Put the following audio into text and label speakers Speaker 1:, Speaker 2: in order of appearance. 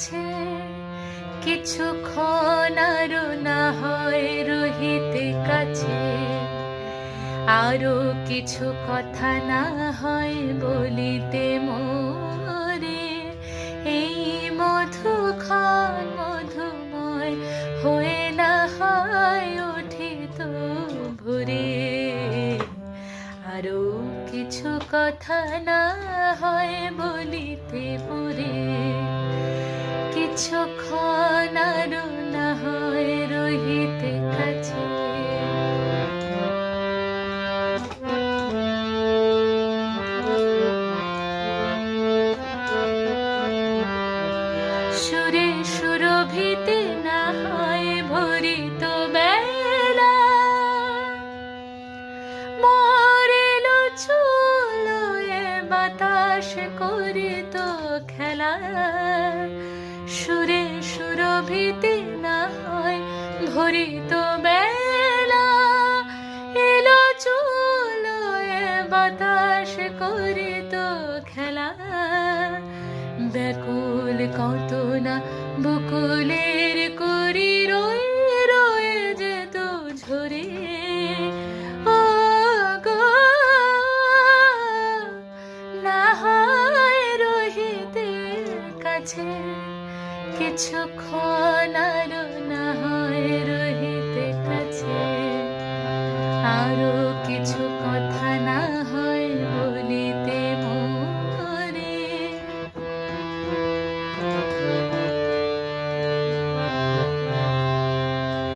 Speaker 1: কাছে, কিছুক্ষণ আরো না হয় রহিতে কাছে, আরো কিছু কথা না হয় বলিতে মোরে, এই মধুক্ষণ মধুময় হয়ে না হয় উঠিত ভোরে, আরো কিছু কথা না হয় বলিতে মোরে, কিছুক্ষণ আরো না হয় রহিতে কাছে। সুরে সুরভিতে না হয় ভরিত বেলা, মরেল চুল এ বাতাস করিত খেলা, সুরে সুরভিতে না হয় ভরিত বেলা, এলো চুল এ বাতাস করিত খেলা, ব্যাকুল কত না বকুলের করি রয়ে রয়ে যেত ঝরে, ও গো না হয় রহিতে কাছে, কিছুক্ষণ